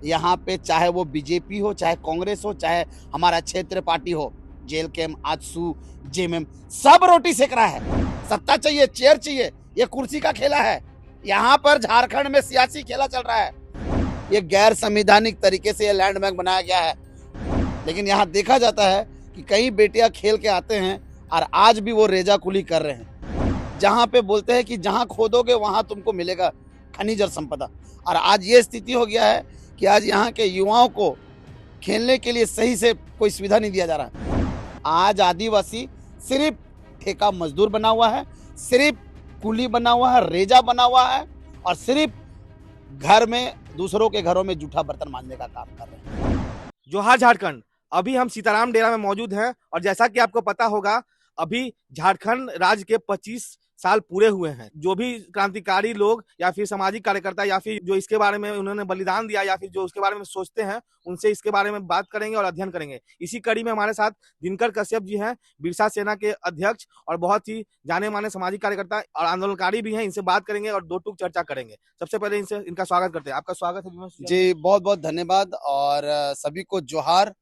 यहाँ पे चाहे वो बीजेपी हो, चाहे कांग्रेस हो, चाहे हमारा क्षेत्र पार्टी हो, जेल कैम, आजसू, जेएमएम, सब रोटी सेक रहा है। सत्ता चाहिए, चेयर चाहिए, ये कुर्सी का खेला है। यहाँ पर झारखंड में सियासी खेला चल रहा है। ये गैर संवैधानिक तरीके से ये लैंड बैंक बनाया गया है। लेकिन यहाँ देखा जाता है कि कई बेटियां खेल के आते हैं और आज भी वो रेजाकुली कर रहे हैं। जहाँ पे बोलते हैं कि जहाँ खोदोगे वहां तुमको मिलेगा खनिज और संपदा, और आज ये स्थिति हो गया है कि आज यहाँ के युवाओं को खेलने के लिए सही से कोई सुविधा नहीं दिया जा रहा है। आज आदिवासी सिर्फ ठेका मजदूर बना हुआ है, सिर्फ कुली बना हुआ है, रेजा बना हुआ है, और सिर्फ घर में दूसरों के घरों में जूठा बर्तन मांजने का काम कर रहे हैं। जोहार झारखंड। अभी हम सीताराम डेरा में मौजूद हैं और जैसा कि आपको पता होगा, अभी झारखंड राज्य के 25 साल पूरे हुए हैं। जो भी क्रांतिकारी लोग या फिर सामाजिक कार्यकर्ता या फिर जो इसके बारे में उन्होंने बलिदान दिया या फिर जो उसके बारे में सोचते हैं, उनसे इसके बारे में बात करेंगे और अध्ययन करेंगे। इसी कड़ी में हमारे साथ दिनकर कश्यप जी हैं, बिरसा सेना के अध्यक्ष और बहुत ही जाने माने सामाजिक कार्यकर्ता और आंदोलनकारी भी हैं। इनसे बात करेंगे और दो टूक चर्चा करेंगे। सबसे पहले इनका स्वागत करते हैं। आपका स्वागत है जी, बहुत बहुत धन्यवाद, और सभी को जोहार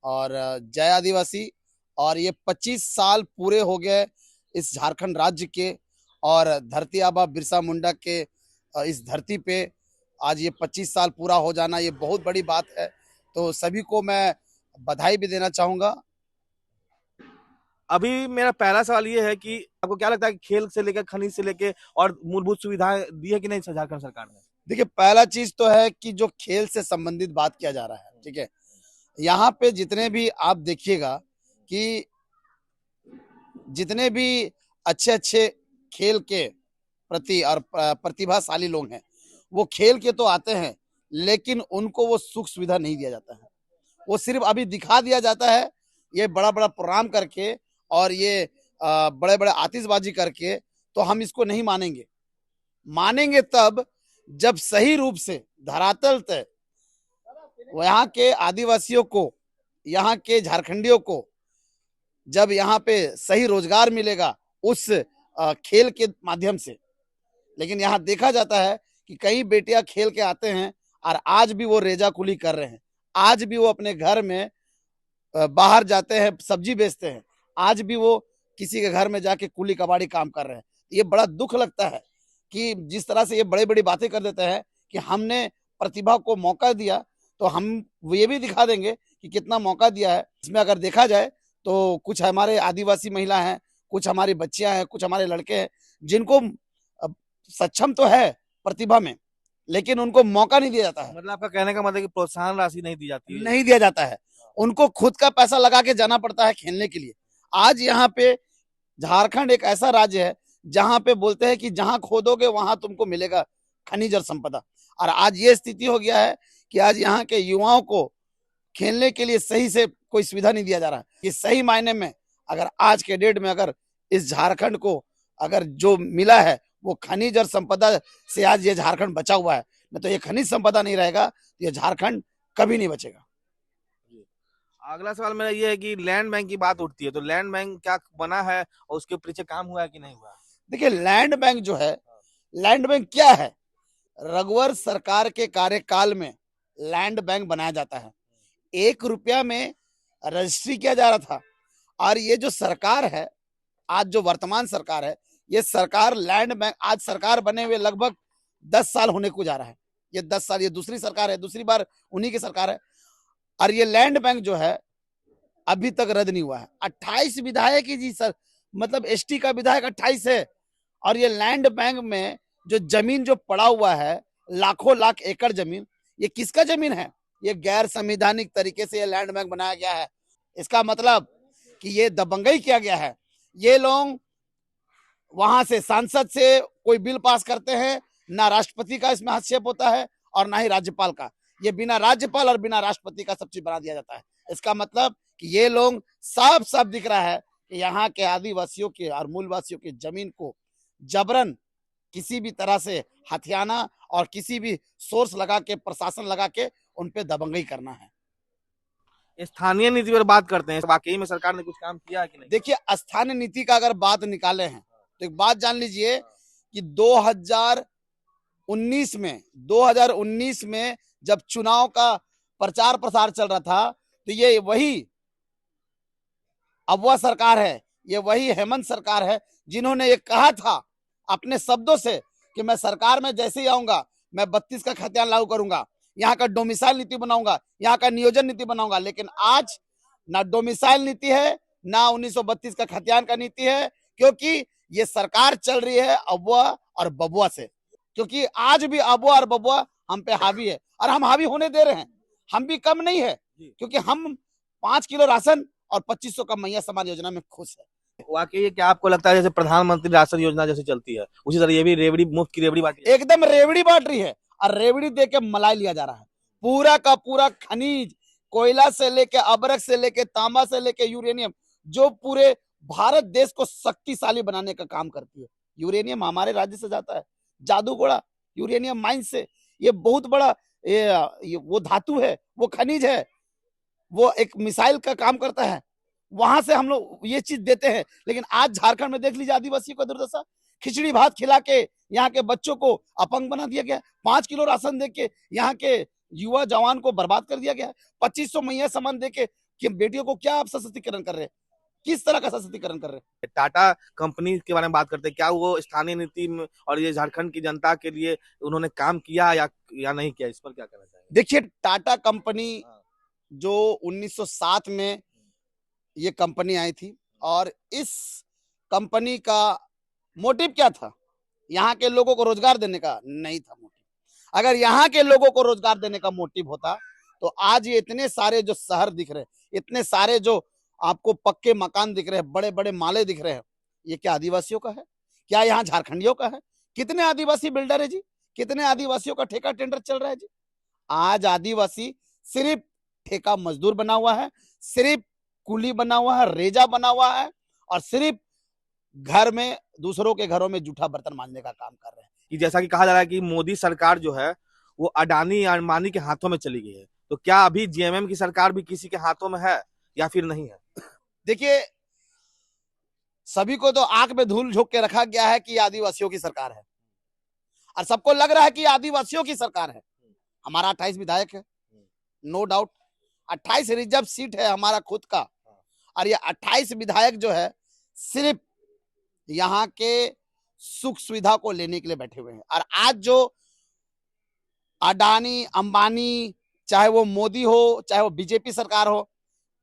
और जय आदिवासी। और ये 25 साल पूरे हो गए इस झारखंड राज्य के, और धरती आबा बिरसा मुंडा के इस धरती पे आज ये 25 साल पूरा हो जाना, ये बहुत बड़ी बात है। तो सभी को मैं बधाई भी देना चाहूंगा। अभी मेरा पहला सवाल ये है कि आपको क्या लगता है कि खेल से लेकर खनिज से लेकर और मूलभूत सुविधाएं दी है कि नहीं झारखंड सरकार ने? देखिए, पहला चीज तो है कि जो खेल से संबंधित बात किया जा रहा है, ठीक है, यहाँ पे जितने भी आप देखिएगा कि जितने भी अच्छे अच्छे खेल के प्रति और प्रतिभाशाली लोग हैं, वो खेल के तो आते हैं, लेकिन उनको वो सुख सुविधा नहीं दिया जाता है। वो सिर्फ अभी दिखा दिया जाता है, ये बड़ा बड़ा प्रोग्राम करके और ये बड़े बड़े आतिशबाजी करके। तो हम इसको नहीं मानेंगे। मानेंगे तब जब सही रूप से धरातल तय यहाँ के आदिवासियों को, यहाँ के झारखंडियों को जब यहाँ पे सही रोजगार मिलेगा उस खेल के माध्यम से। लेकिन यहाँ देखा जाता है कि कई बेटियां खेल के आते हैं और आज भी वो रेजाकुली कर रहे हैं। आज भी वो अपने घर में बाहर जाते हैं, सब्जी बेचते हैं। आज भी वो किसी के घर में जाके कुली कबाड़ी काम कर रहे हैं। ये बड़ा दुख लगता है कि जिस तरह से ये बड़ी बड़ी बातें कर देते हैं कि हमने प्रतिभा को मौका दिया, तो हम ये भी दिखा देंगे कि कितना मौका दिया है। इसमें अगर देखा जाए तो कुछ हमारे आदिवासी महिला हैं, कुछ हमारी बच्चियां हैं, कुछ हमारे लड़के हैं जिनको सक्षम तो है प्रतिभा में, लेकिन उनको मौका नहीं दिया जाता है। मतलब आपका कहने का मतलब कि प्रोत्साहन राशि नहीं दी जाती है? नहीं दिया जाता है। उनको खुद का पैसा लगा के जाना पड़ता है खेलने के लिए। आज यहाँ पे झारखंड एक ऐसा राज्य है जहाँ पे बोलते हैं कि जहाँ खोदोगे वहां तुमको मिलेगा खनिज और संपदा, और आज ये स्थिति हो गया है कि आज यहाँ के युवाओं को खेलने के लिए सही से कोई सुविधा नहीं दिया जा रहा है। ये सही मायने में अगर आज के डेट में अगर इस झारखंड को अगर जो मिला है वो खनिज और संपदा से आज ये झारखंड बचा हुआ है, नहीं तो ये खनिज संपदा नहीं रहेगा तो ये झारखंड कभी नहीं बचेगा। अगला सवाल मेरा ये है कि लैंड बैंक की बात उठती है, तो लैंड बैंक क्या बना है और उसके पीछे काम हुआ है कि नहीं हुआ? देखिए, लैंड बैंक जो है, लैंड बैंक क्या है? रघुवर सरकार के कार्यकाल में लैंड बैंक बनाया जाता है। 1 रुपया में रजिस्ट्री किया जा रहा था। और ये जो सरकार है, आज जो वर्तमान सरकार है, ये सरकार लैंड बैंक, आज सरकार बने हुए लगभग 10 साल होने को जा रहा है। ये 10 साल, ये दूसरी सरकार है, दूसरी बार उन्हीं की सरकार है। और ये लैंड बैंक जो है अभी तक रद्द नहीं हुआ है। 28 विधायक ही जी सर, मतलब एसटी का विधायक 28 है। और ये लैंड बैंक में जो जमीन जो पड़ा हुआ है, लाखों लाख एकड़ जमीन, ये किसका जमीन है? ये गैर संवैधानिक तरीके से ये लैंड बैंक बनाया गया है। इसका मतलब कि ये दबंगई किया गया है। ये लोग वहां से सांसद से कोई बिल पास करते हैं, ना राष्ट्रपति का इसमें हस्तक्षेप होता है और ना ही राज्यपाल का। ये बिना राज्यपाल और बिना राष्ट्रपति का सब चीज बना दिया जाता है। इसका मतलब कि ये लोग साफ साफ दिख रहा है कि यहाँ के आदिवासियों के और मूलवासियों की जमीन को जबरन किसी भी तरह से हथियाना और किसी भी सोर्स लगा के, प्रशासन लगा के उन पे दबंगई करना है। स्थानीय नीति पर बात करते हैं, वाकई में सरकार ने कुछ काम किया कि नहीं? देखिए, स्थानीय नीति का अगर बात निकाले हैं तो एक बात जान लीजिए कि 2000 19 में 2019 में जब चुनाव का प्रचार प्रसार चल रहा था, तो ये वही अगवा सरकार है, ये वही हेमंत सरकार है जिन्होंने ये कहा था अपने शब्दों से कि मैं सरकार में जैसे ही आऊंगा मैं 32 का खतियान लागू करूंगा, यहाँ का डोमिसाइल नीति बनाऊंगा, यहाँ का नियोजन नीति बनाऊंगा। लेकिन आज ना डोमिसाइल नीति है, ना 1932 का खतियान का नीति है, क्योंकि ये सरकार चल रही है अगवा और बबुआ से। क्योंकि आज भी अगवा और बबुआ हम पे हावी है और हम हावी होने दे रहे हैं। हम भी कम नहीं है, क्योंकि हम 5 किलो राशन और 2500 का मैया समान योजना में खुश है। वाकई क्या आपको लगता है जैसे प्रधानमंत्री राशन योजना जैसे चलती है उसी तरह ये भी रेवड़ी, मुफ्त की रेवड़ी बांटी है? एकदम रेवड़ी बांट रही है और रेवड़ी दे के मलाई लिया जा रहा है। पूरा का पूरा खनिज, कोयला से लेके अबरक से लेके तांबा से लेके यूरेनियम, जो पूरे भारत देश को शक्तिशाली बनाने का काम करती है। यूरेनियम हमारे राज्य से जाता है, जादूगोड़ा यूरेनियम माइन से। ये बहुत बड़ा ये वो धातु है, वो खनिज है, वो एक मिसाइल का काम करता है। वहां से हम लोग ये चीज देते हैं। लेकिन आज झारखंड में देख लीजिए आदिवासियों का दुर्दशा। खिचड़ी भात खिला के यहाँ के बच्चों को अपंग बना दिया गया। 5 किलो राशन दे के यहाँ के युवा जवान को बर्बाद कर दिया गया। 2500 मैया सामान दे के कि बेटियों को क्या आप सशक्तिकरण कर रहे हैं? किस तरह का सशक्तिकरण कर रहे हैं? टाटा कंपनी के बारे में बात करते हैं, क्या वो स्थानीय नीति में और ये झारखंड की जनता के लिए उन्होंने काम किया या नहीं किया, इस पर क्या कहना चाहिए? देखिए, टाटा कंपनी जो 1907 में ये कंपनी आई थी और इस कंपनी का मोटिव क्या था? यहाँ के लोगों को रोजगार देने का नहीं था मोटिव। अगर यहाँ के लोगों को रोजगार देने का मोटिव होता तो आज ये इतने सारे जो शहर दिख रहे हैं, इतने सारे जो आपको पक्के मकान दिख रहे हैं, बड़े बड़े माले दिख रहे हैं, ये क्या आदिवासियों का है? क्या यहाँ झारखंडियों का है? कितने आदिवासी बिल्डर है जी? कितने आदिवासियों का ठेका टेंडर चल रहा है जी? आज आदिवासी सिर्फ ठेका मजदूर बना हुआ है, सिर्फ कुली बना हुआ है, रेजा बना हुआ है और सिर्फ घर में दूसरों के घरों में जूठा बर्तन मांजने का काम कर रहे हैं। कि जैसा कि कहा जा रहा है कि मोदी सरकार जो है वो अडानी अंबानी के हाथों में चली गई है, तो क्या अभी जेएमएम की सरकार भी किसी के हाथों में है या फिर नहीं है? देखिए, सभी को तो आंख में धूल झोंक के रखा गया है कि आदिवासियों की सरकार है और सबको लग रहा है कि आदिवासियों की सरकार है। हमारा 28 विधायक है, नो डाउट 28 रिजर्व सीट है हमारा खुद का, और ये 28 विधायक जो है सिर्फ यहाँ के सुख सुविधा को लेने के लिए बैठे हुए हैं। और आज जो अडानी अंबानी, चाहे वो मोदी हो चाहे वो बीजेपी सरकार हो,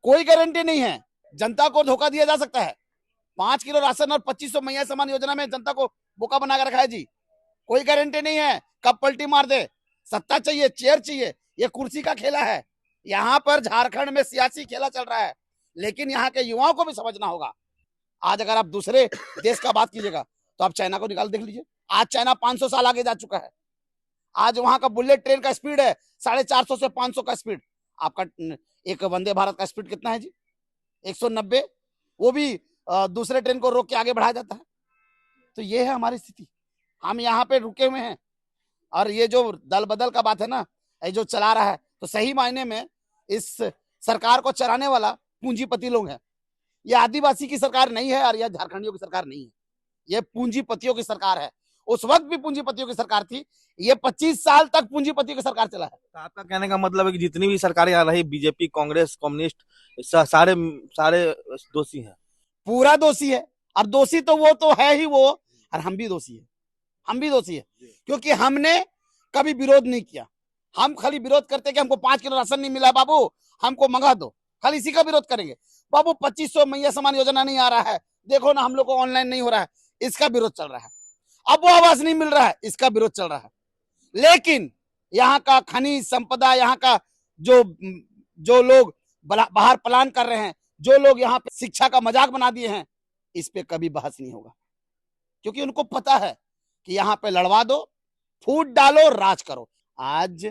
कोई गारंटी नहीं है। जनता को धोखा दिया जा सकता है। 5 किलो राशन और 2500 मैया समान योजना में जनता को बोका बना कर रखा है जी। कोई गारंटी नहीं है कब पलटी मार दे। सत्ता चाहिए, चेयर चाहिए, ये कुर्सी का खेला है। यहाँ पर झारखंड में सियासी खेला चल रहा है, लेकिन यहाँ के युवाओं को भी समझना होगा। आज अगर आप दूसरे देश का बात कीजिएगा तो आप चाइना को निकाल देख लीजिए। आज चाइना 500 साल आगे जा चुका है। आज वहां का बुलेट ट्रेन का स्पीड है 450 से 500 का स्पीड। आपका एक वंदे भारत का स्पीड कितना है जी? 190। वो भी दूसरे ट्रेन को रोक के आगे बढ़ाया जाता है। तो ये है हमारी स्थिति। हम यहाँ पे रुके हुए हैं। और ये जो दल बदल का बात है ना, ये जो चला रहा है, तो सही मायने में इस सरकार को चलाने वाला पूंजीपति लोग हैं। ये आदिवासी की सरकार नहीं है और यह झारखंडियों की सरकार नहीं है, ये पूंजीपतियों की सरकार है। उस वक्त भी पूंजीपतियों की सरकार थी, ये 25 साल तक पूंजीपतियों की सरकार चला है। तो आपका कहने का मतलब है कि जितनी भी सरकारें आ रही, बीजेपी, कांग्रेस, कम्युनिस्ट, सारे सारे दोषी हैं? पूरा दोषी है। और दोषी तो वो तो है ही वो, और हम भी दोषी है। हम भी दोषी है क्योंकि हमने कभी विरोध नहीं किया। हम खाली विरोध करते कि हमको 5 किलो राशन नहीं मिला बाबू, हमको मंगा दो, खाली इसी का विरोध करेंगे। बाबू 2500 मैया समान योजना नहीं आ रहा है, देखो ना हम लोग को ऑनलाइन नहीं हो रहा है, इसका विरोध चल रहा है। अब वो आवाज नहीं मिल रहा है, इसका विरोध चल रहा है। लेकिन यहाँ का खनिज संपदा, यहाँ का जो लोग बाहर पलायन कर रहे हैं, जो लोग यहाँ पे शिक्षा का मजाक बना दिए हैं, इस पे कभी बहस नहीं होगा। क्योंकि उनको पता है कि यहाँ पे लड़वा दो, फूट डालो, राज करो। आज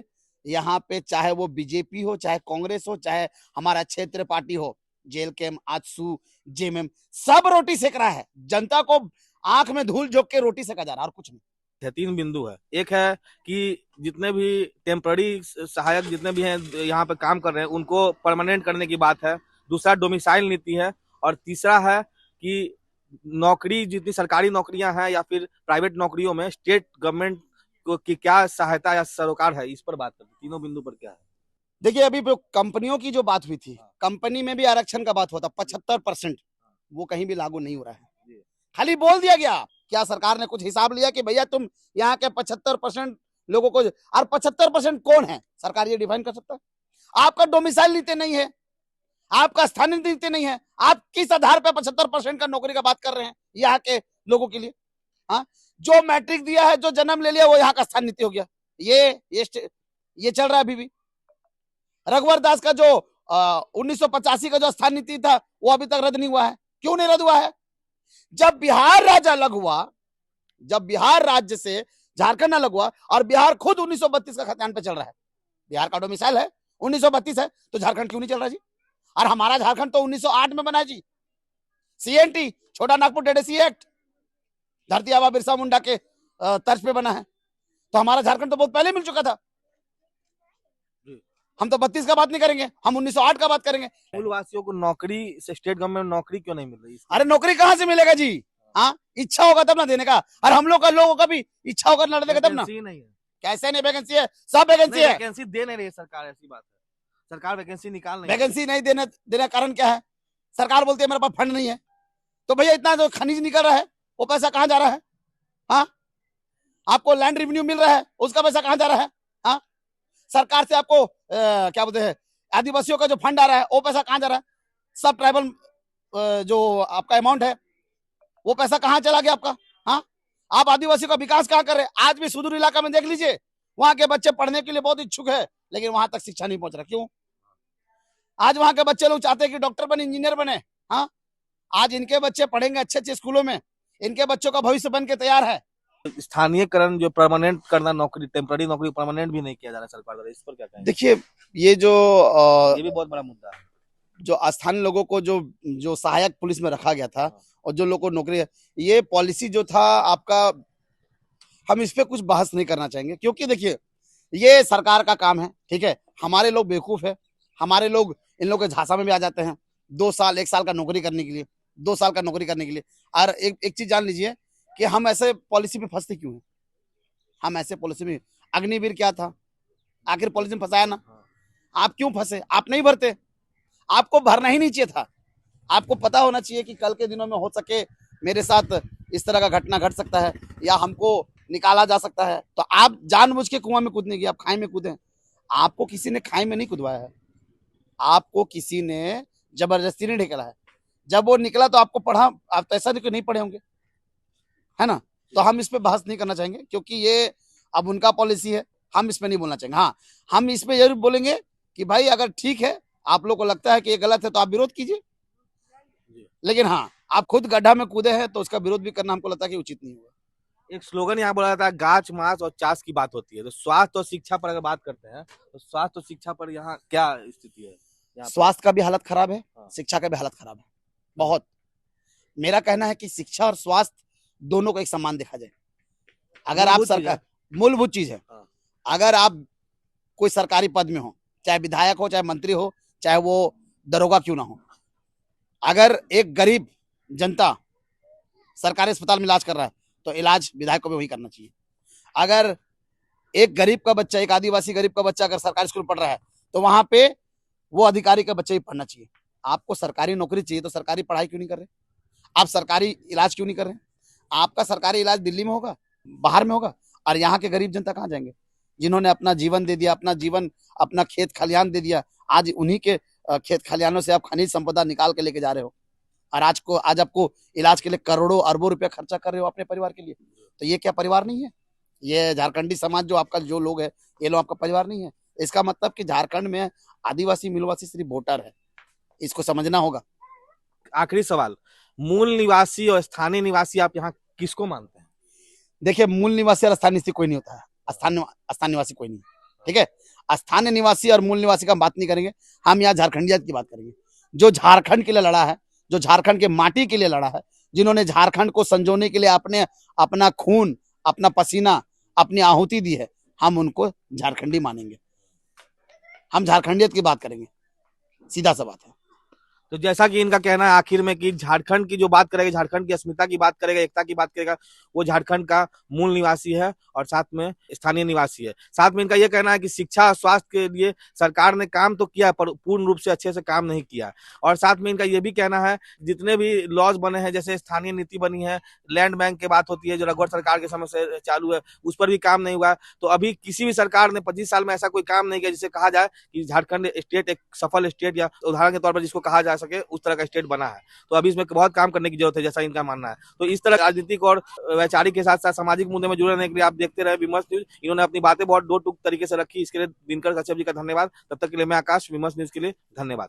यहाँ पे चाहे वो बीजेपी हो, चाहे कांग्रेस हो, चाहे हमारा क्षेत्र पार्टी हो, जेल कैम, आजसू, जेएमएम, सब रोटी सेक रहा है। जनता को आंख में धूल झोंक के रोटी सेका जा रहा है और कुछ नहीं। 3 बिंदु है। एक है कि जितने भी टेम्पररी सहायक जितने भी हैं यहाँ पे काम कर रहे हैं उनको परमानेंट करने की बात है। दूसरा डोमिसाइल नीति है और तीसरा है कि नौकरी, जितनी सरकारी नौकरियां हैं या फिर प्राइवेट नौकरियों में स्टेट गवर्नमेंट को की क्या सहायता या सरोकार है, इस पर बात करते हैं। तीनों बिंदु पर क्या है? देखिए, अभी कंपनियों की जो बात हुई थी, कंपनी में भी आरक्षण का बात हुआ था, 75% वो कहीं भी लागू नहीं हो रहा है। खाली बोल दिया गया। क्या सरकार ने कुछ हिसाब लिया कि भैया तुम यहाँ के 75% लोगों को, और 75% कौन है सरकार ये डिफाइन कर सकता है? आपका डोमिसाइल नीति नहीं है, आपका स्थानीय नीति नहीं है, आप किस आधार पर 75% का नौकरी का बात कर रहे हैं यहाँ के लोगों के लिए? हाँ, जो मैट्रिक दिया है, जो जन्म ले लिया, वो यहाँ का स्थान नीति हो गया। ये चल रहा है अभी भी। रघुवर दास का जो 1985 का जो स्थान नीति था, वो अभी तक रद्द नहीं हुआ है। क्यों नहीं रद्द हुआ है? जब बिहार राज्य अलग हुआ, जब बिहार राज्य से झारखंड अलग हुआ, और बिहार खुद 1932 का खतियान पे चल रहा है, बिहार का डोमिसाइल है 1932 है, तो झारखंड क्यों नहीं चल रहा जी? और हमारा झारखंड तो 1908 में बना जी। सीएनटी, छोटा नागपुर टेडेसी एक्ट, धरती आबा बिरसा मुंडा के तर्ज पे बना है। तो हमारा झारखंड तो बहुत पहले मिल चुका था। हम तो 32 का बात नहीं करेंगे, हम 1908 का बात करेंगे। मूलवासियों को नौकरी से, स्टेट गवर्नमेंट में नौकरी क्यों नहीं मिल रही? अरे नौकरी कहाँ से मिलेगा जी? हाँ, इच्छा होगा तब ना देने का, और हम लोगों का भी इच्छा होगा लड़ने का तब ना। नहीं है। कैसे नहीं वैकेंसी है? सब वैकेंसी है। वैकेंसी दे नहीं रही सरकार, ऐसी बात है। सरकार वैकेंसी निकाल नहीं, वैकेंसी नहीं देने का कारण क्या है? सरकार बोलती है मेरे पास फंड नहीं है। तो भैया इतना जो खनिज निकल रहा है, वो पैसा कहाँ जा रहा है? हाँ, आपको लैंड रेवेन्यू मिल रहा है, उसका पैसा कहाँ जा रहा है? हाँ, सरकार से आपको क्या बोलते हैं, आदिवासियों का जो फंड आ रहा है, वो पैसा कहाँ जा रहा है? सब ट्राइबल जो आपका अमाउंट है, वो पैसा कहाँ चला गया आपका? हाँ, आप आदिवासियों का विकास कहाँ कर रहे हैं? आज भी सुदूर इलाका में देख लीजिए, वहां के बच्चे पढ़ने के लिए बहुत इच्छुक है, लेकिन वहां तक शिक्षा नहीं पहुंच रहा। क्यों? आज वहां के बच्चे लोग चाहते हैं कि डॉक्टर बने, इंजीनियर बने। हाँ, आज इनके बच्चे पढ़ेंगे अच्छे अच्छे स्कूलों में, इनके बच्चों का भविष्य बन के तैयार है। स्थानीयकरण जो परमानेंट करना, नौकरी टेम्पररी नौकरी परमानेंट भी नहीं किया जा रहा सरकार द्वारा, इस पर क्या कहेंगे? देखिए, ये भी बहुत बड़ा मुद्दा है। जो स्थानीय लोगों को जो सहायक पुलिस में रखा गया था, और जो लोग को नौकरी, ये पॉलिसी जो था आपका, हम इस पे कुछ बहस नहीं करना चाहेंगे, क्योंकि देखिए ये सरकार का काम है, ठीक है। हमारे लोग बेवकूफ है, हमारे लोग इन लोग के झांसा में भी आ जाते हैं 2 साल 1 साल का नौकरी करने के लिए, 2 साल का नौकरी करने के लिए। और एक चीज जान लीजिए कि हम ऐसे पॉलिसी में फंसते क्यों हैं? हम ऐसे पॉलिसी में, अग्निवीर क्या था? आखिर पॉलिसी में फंसाया ना। आप क्यों फंसे? आप नहीं भरते, आपको भरना ही नहीं चाहिए था। आपको पता होना चाहिए कि कल के दिनों में हो सके मेरे साथ इस तरह का घटना घट सकता है, या हमको निकाला जा सकता है, तो आप जानबूझ के कुआं में कूदने की, आप खाई में कूदे। आपको किसी ने खाई में नहीं कूदवाया है, आपको किसी ने जबरदस्ती नहीं ढकेला है। जब वो निकला तो आपको पढ़ा, आप तो ऐसा नहीं पढ़े होंगे, है ना? तो हम इस पे बहस नहीं करना चाहेंगे, क्योंकि ये अब उनका पॉलिसी है, हम इसमें नहीं बोलना चाहेंगे। हाँ, हम इसमें जरूर बोलेंगे कि भाई अगर ठीक है, आप लोग को लगता है कि ये गलत है, तो आप विरोध कीजिए, लेकिन हाँ, आप खुद गड्ढा में कूदे हैं तो उसका विरोध भी करना हमको लगता है कि उचित नहीं होगा। एक स्लोगन यहाँ बोला जाता है, गाछ माछ और चास की बात होती है, तो स्वास्थ्य और शिक्षा पर अगर बात करते हैं, तो स्वास्थ्य और शिक्षा पर यहाँ क्या स्थिति है? स्वास्थ्य का भी हालत खराब है, हाँ। शिक्षा का भी हालत खराब है बहुत। मेरा कहना है कि शिक्षा और स्वास्थ्य दोनों को एक समान देखा जाए। अगर आप सरकार, मूलभूत चीज है, अगर आप कोई सरकारी पद में हो, चाहे विधायक हो, चाहे मंत्री हो, चाहे वो दरोगा क्यों ना हो, अगर एक गरीब जनता सरकारी अस्पताल में इलाज कर रहा है, तो इलाज विधायक को भी वही करना चाहिए। अगर एक गरीब का बच्चा, एक आदिवासी गरीब का बच्चा अगर सरकारी स्कूल पढ़ रहा है, तो वहां पे वो अधिकारी का बच्चा भी पढ़ना चाहिए। आपको सरकारी नौकरी चाहिए, तो सरकारी पढ़ाई क्यों नहीं कर रहे? आप सरकारी इलाज क्यों नहीं कर रहे? आपका सरकारी इलाज दिल्ली में होगा, बाहर में होगा, और यहाँ के गरीब जनता कहाँ जाएंगे? जिन्होंने अपना जीवन दे दिया, अपना खेत खलिहान दे दिया, आज उन्हीं के खेत खलिहानों से आप खनिज संपदा निकाल के लेके जा रहे हो, और आज आपको इलाज के लिए करोड़ों अरबों रुपया खर्चा कर रहे हो अपने परिवार के लिए। तो ये क्या परिवार नहीं है? ये झारखंडी समाज जो आपका जो लोग है, ये लोग आपका परिवार नहीं है। इसका मतलब कि झारखंड में आदिवासी मूलवासी सिर्फ वोटर है, इसको समझना होगा। आखिरी सवाल, मूल निवासी और स्थानीय निवासी आप यहाँ किसको मानते हैं? देखिए, मूल निवासी और स्थानीय निवासी कोई नहीं होता है, स्थानीय निवासी कोई नहीं, ठीक है। स्थानीय निवासी और मूल निवासी का बात नहीं करेंगे, हम यहाँ झारखंडियत की बात करेंगे। जो झारखंड के लिए लड़ा है, जो झारखंड के माटी के लिए लड़ा है, जिन्होंने झारखंड को संजोने के लिए अपना खून, अपना पसीना, अपनी आहुति दी है, हम उनको झारखंडी मानेंगे, हम झारखंडियत की बात करेंगे, सीधा सा बात है। तो जैसा कि इनका कहना है आखिर में कि झारखंड की जो बात करेगा, झारखंड की अस्मिता की बात करेगा, एकता की बात करेगा, वो झारखंड का मूल निवासी है और साथ में स्थानीय निवासी है। साथ में इनका ये कहना है कि शिक्षा और स्वास्थ्य के लिए सरकार ने काम तो किया पर पूर्ण रूप से अच्छे से काम नहीं किया। और साथ में इनका ये भी कहना है जितने भी लॉज बने हैं, जैसे स्थानीय नीति बनी है, लैंड बैंक की बात होती है जो रघुवर सरकार के समय से चालू है, उस पर भी काम नहीं हुआ। तो अभी किसी भी सरकार ने 25 साल में ऐसा कोई काम नहीं किया जिसे कहा जाए कि झारखंड स्टेट एक सफल स्टेट या उदाहरण के तौर पर जिसको कहा जा सके उस तरह का स्टेट बना है। तो अभी इसमें बहुत काम करने की जरूरत है, जैसा इनका मानना है। तो इस तरह राजनीतिक और वैचारिक के साथ साथ सामाजिक मुद्दे में जुड़े रहने के लिए आप देखते रहे विमर्श न्यूज। इन्होंने अपनी बातें बहुत डोर टू तरीके से रखी, इसके लिए दिनकर कश्यप जी का धन्यवाद। तब तक के लिए मैं आकाश, विमर्श न्यूज के लिए धन्यवाद।